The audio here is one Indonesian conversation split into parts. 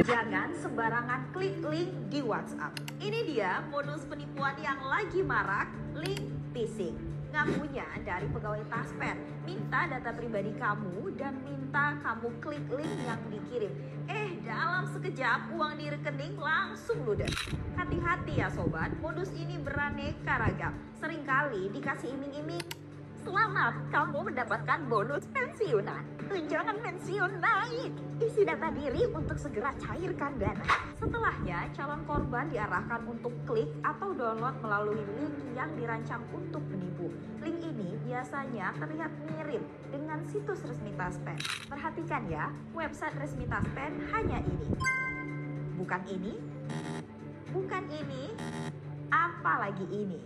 Jangan sembarangan klik link di WhatsApp. Ini dia modus penipuan yang lagi marak, link phishing. Ngakunya dari pegawai Taspen, minta data pribadi kamu dan minta kamu klik link yang dikirim. Dalam sekejap uang di rekening langsung ludes. Hati-hati ya sobat, modus ini beraneka ragam. Seringkali dikasih iming-iming, selamat, kamu mendapatkan bonus pensiunan. Tunjangan pensiun naik. Isi data diri untuk segera cairkan dana. Setelahnya, calon korban diarahkan untuk klik atau download melalui link yang dirancang untuk menipu. Link ini biasanya terlihat mirip dengan situs resmi Taspen. Perhatikan ya, website resmi Taspen hanya ini. Bukan ini, bukan ini, apalagi ini.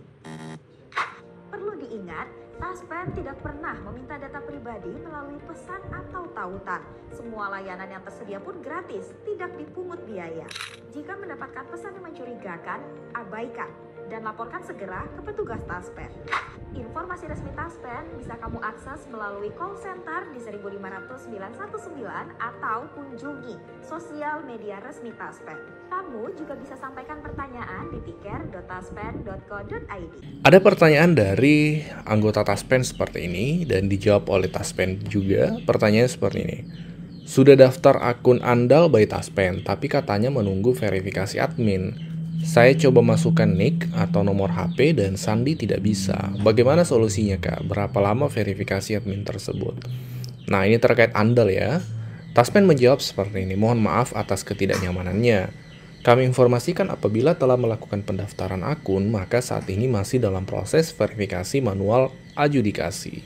Perlu diingat, Taspen tidak pernah meminta data pribadi melalui pesan atau tautan. Semua layanan yang tersedia pun gratis, tidak dipungut biaya. Jika mendapatkan pesan yang mencurigakan, abaikan dan laporkan segera ke petugas Taspen. Informasi resmi Taspen bisa kamu akses melalui call center di 1500919 atau kunjungi sosial media resmi Taspen. Kamu juga bisa sampaikan pertanyaan di tiker.taspen.co.id. Ada pertanyaan dari anggota Taspen seperti ini dan dijawab oleh Taspen juga. Pertanyaannya seperti ini. Sudah daftar akun andal by Taspen, tapi katanya menunggu verifikasi admin. Saya coba masukkan nick atau nomor HP dan sandi tidak bisa. Bagaimana solusinya kak? Berapa lama verifikasi admin tersebut? Nah ini terkait andal ya. Taspen menjawab seperti ini. Mohon maaf atas ketidaknyamanannya. Kami informasikan apabila telah melakukan pendaftaran akun, maka saat ini masih dalam proses verifikasi manual adjudikasi.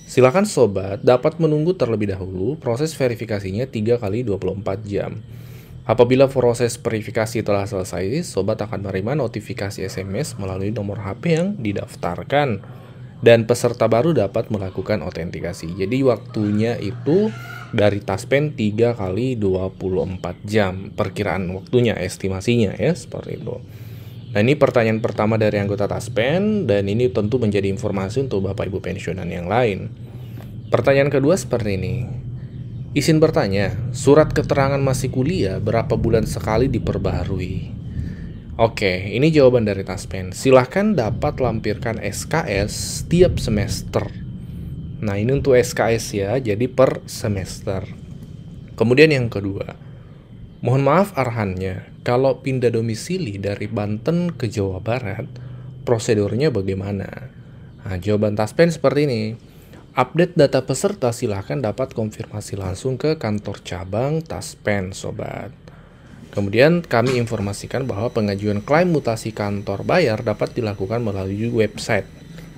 Silakan sobat dapat menunggu terlebih dahulu proses verifikasinya 3 kali 24 jam. Apabila proses verifikasi telah selesai, sobat akan menerima notifikasi SMS melalui nomor HP yang didaftarkan. Dan peserta baru dapat melakukan autentikasi. Jadi waktunya itu dari Taspen 3 kali 24 jam. Perkiraan waktunya, estimasinya ya, seperti itu. Nah ini pertanyaan pertama dari anggota Taspen, dan ini tentu menjadi informasi untuk Bapak Ibu pensiunan yang lain. Pertanyaan kedua seperti ini. Izin bertanya, surat keterangan masih kuliah berapa bulan sekali diperbaharui? Oke, ini jawaban dari Taspen. Silahkan dapat lampirkan SKS setiap semester. Nah, ini untuk SKS ya, jadi per semester. Kemudian yang kedua, mohon maaf arahannya, kalau pindah domisili dari Banten ke Jawa Barat, prosedurnya bagaimana? Nah, jawaban Taspen seperti ini. Update data peserta silahkan dapat konfirmasi langsung ke kantor cabang Taspen, sobat. Kemudian kami informasikan bahwa pengajuan klaim mutasi kantor bayar dapat dilakukan melalui website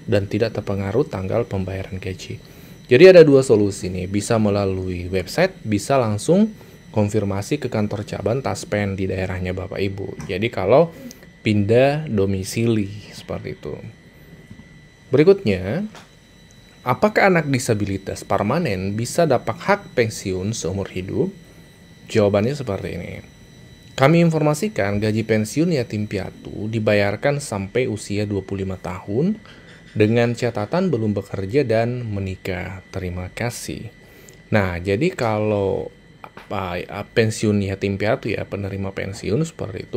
dan tidak terpengaruh tanggal pembayaran gaji. Jadi ada dua solusi nih, bisa melalui website, bisa langsung konfirmasi ke kantor cabang Taspen di daerahnya Bapak Ibu. Jadi kalau pindah domisili seperti itu. Berikutnya, apakah anak disabilitas permanen bisa dapat hak pensiun seumur hidup? Jawabannya seperti ini. Kami informasikan gaji pensiun yatim piatu dibayarkan sampai usia 25 tahun dengan catatan belum bekerja dan menikah. Terima kasih. Nah, jadi kalau pensiun yatim piatu ya, penerima pensiun seperti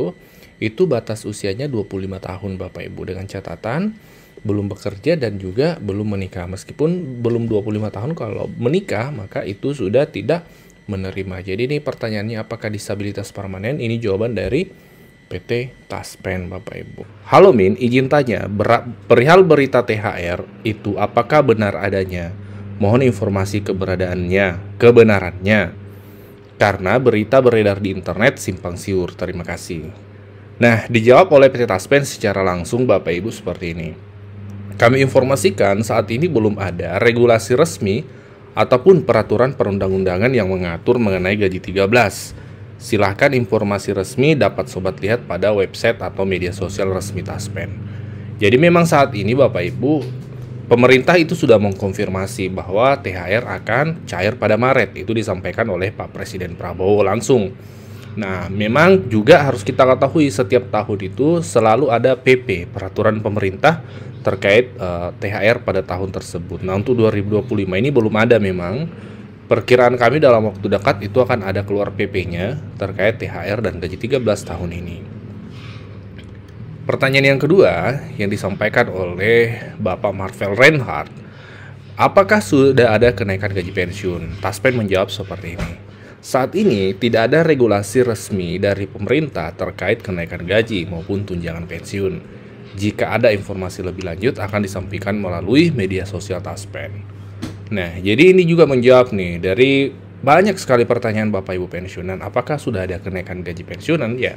itu batas usianya 25 tahun Bapak Ibu dengan catatan belum bekerja dan juga belum menikah. Meskipun belum 25 tahun, kalau menikah maka itu sudah tidak menerima. Jadi ini pertanyaannya, apakah disabilitas permanen? Ini jawaban dari PT Taspen Bapak Ibu. Halo Min, izin tanya, perihal berita THR itu apakah benar adanya? Mohon informasi kebenarannya. Karena berita beredar di internet simpang siur. Terima kasih. Nah, dijawab oleh PT Taspen secara langsung Bapak Ibu seperti ini. Kami informasikan saat ini belum ada regulasi resmi ataupun peraturan perundang-undangan yang mengatur mengenai gaji 13. Silahkan informasi resmi dapat sobat lihat pada website atau media sosial resmi Taspen. Jadi memang saat ini Bapak Ibu, pemerintah itu sudah mengkonfirmasi bahwa THR akan cair pada Maret. Itu disampaikan oleh Pak Presiden Prabowo langsung. Nah, memang juga harus kita ketahui setiap tahun itu selalu ada PP, peraturan pemerintah terkait THR pada tahun tersebut. Nah, untuk 2025 ini belum ada memang. Perkiraan kami dalam waktu dekat itu akan ada keluar PP-nya terkait THR dan gaji 13 tahun ini. Pertanyaan yang kedua yang disampaikan oleh Bapak Marvel Reinhardt, apakah sudah ada kenaikan gaji pensiun? Taspen menjawab seperti ini. Saat ini tidak ada regulasi resmi dari pemerintah terkait kenaikan gaji maupun tunjangan pensiun. Jika ada informasi lebih lanjut akan disampaikan melalui media sosial Taspen. Nah, jadi ini juga menjawab nih dari banyak sekali pertanyaan Bapak Ibu pensiunan, apakah sudah ada kenaikan gaji pensiunan? Ya,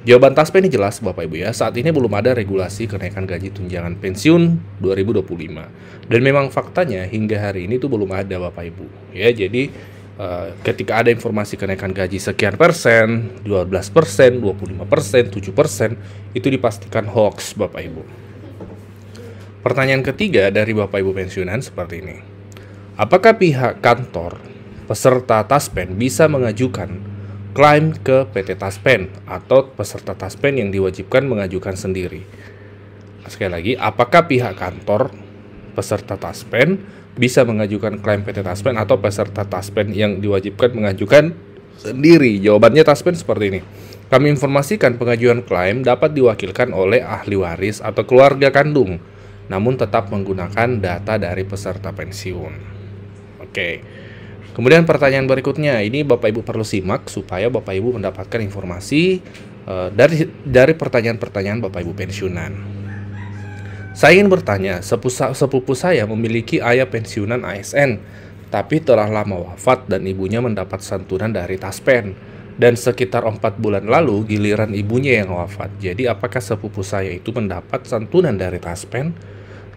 jawaban Taspen ini jelas Bapak Ibu ya, saat ini belum ada regulasi kenaikan gaji tunjangan pensiun 2025. Dan memang faktanya hingga hari ini tuh belum ada Bapak Ibu. Ya, jadi ketika ada informasi kenaikan gaji sekian persen, 12%, 25%, 7%, itu dipastikan hoax Bapak Ibu. Pertanyaan ketiga dari Bapak Ibu pensiunan seperti ini. Apakah pihak kantor peserta Taspen bisa mengajukan klaim ke PT Taspen atau peserta Taspen yang diwajibkan mengajukan sendiri? Sekali lagi, apakah pihak kantor peserta Taspen bisa mengajukan klaim PT Taspen atau peserta Taspen yang diwajibkan mengajukan sendiri? Jawabannya Taspen seperti ini. Kami informasikan pengajuan klaim dapat diwakilkan oleh ahli waris atau keluarga kandung, namun tetap menggunakan data dari peserta pensiun. Oke. Kemudian pertanyaan berikutnya, ini Bapak Ibu perlu simak supaya Bapak Ibu mendapatkan informasi dari pertanyaan-pertanyaan Bapak Ibu pensiunan. Saya ingin bertanya, sepupu saya memiliki ayah pensiunan ASN, tapi telah lama wafat dan ibunya mendapat santunan dari Taspen. Dan sekitar 4 bulan lalu giliran ibunya yang wafat. Jadi apakah sepupu saya itu mendapat santunan dari Taspen?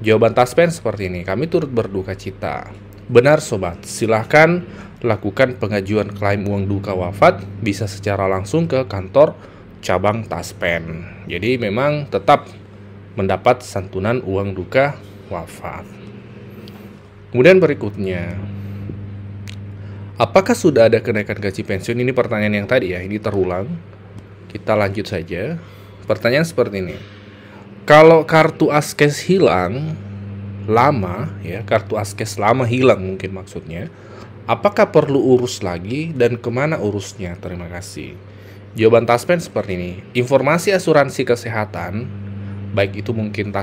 Jawaban Taspen seperti ini, kami turut berduka cita. Benar sobat, silahkan lakukan pengajuan klaim uang duka wafat bisa secara langsung ke kantor cabang Taspen. Jadi memang tetap mendapat santunan uang duka wafat. Kemudian berikutnya, apakah sudah ada kenaikan gaji pensiun? Ini pertanyaan yang tadi ya, ini terulang. Kita lanjut saja. Pertanyaan seperti ini. Kalau kartu Askes hilang lama ya, kartu Askes lama hilang mungkin maksudnya, apakah perlu urus lagi dan kemana urusnya? Terima kasih. Jawaban Taspen seperti ini. Informasi asuransi kesehatan, baik itu mungkin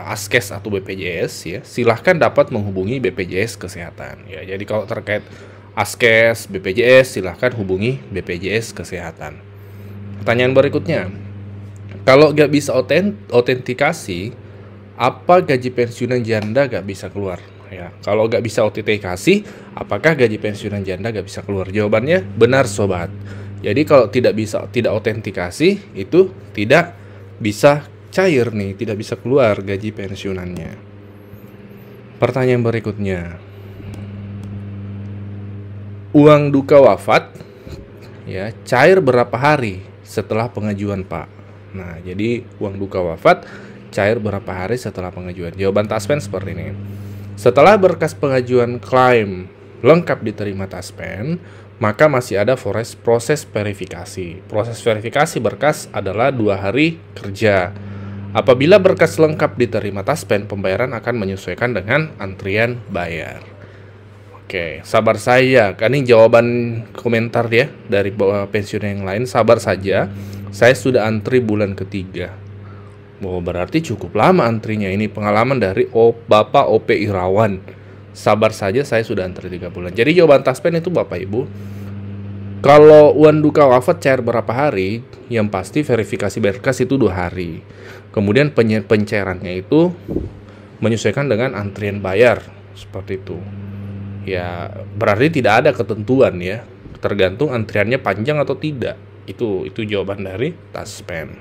Askes atau BPJS ya, silahkan dapat menghubungi BPJS Kesehatan ya. Jadi kalau terkait Askes, BPJS, silahkan hubungi BPJS Kesehatan. Pertanyaan berikutnya, kalau nggak bisa autentikasi, apa gaji pensiunan janda gak bisa keluar? Ya, kalau gak bisa autentikasi, apakah gaji pensiunan janda gak bisa keluar? Jawabannya benar sobat. Jadi kalau tidak autentikasi, itu tidak bisa cair nih, tidak bisa keluar gaji pensiunannya. Pertanyaan berikutnya, uang duka wafat ya cair berapa hari setelah pengajuan Pak? Nah, jadi uang duka wafat cair berapa hari setelah pengajuan? Jawaban Taspen seperti ini. Setelah berkas pengajuan klaim lengkap diterima Taspen, maka masih ada proses verifikasi. Proses verifikasi berkas adalah 2 hari kerja. Apabila berkas lengkap diterima Taspen, pembayaran akan menyesuaikan dengan antrian bayar. Oke, sabar saja. Kan ini jawaban komentar ya dari pensiun yang lain. Sabar saja. Saya sudah antri bulan ketiga. Oh, berarti cukup lama antrinya. Ini pengalaman dari Bapak OP Irawan. Sabar saja, saya sudah antri 3 bulan. Jadi jawaban Taspen itu Bapak Ibu, kalau uang duka wafat cair berapa hari, yang pasti verifikasi berkas itu 2 hari. Kemudian pencairannya itu menyesuaikan dengan antrian bayar. Seperti itu. Ya, berarti tidak ada ketentuan ya. Tergantung antriannya panjang atau tidak. Itu jawaban dari Taspen.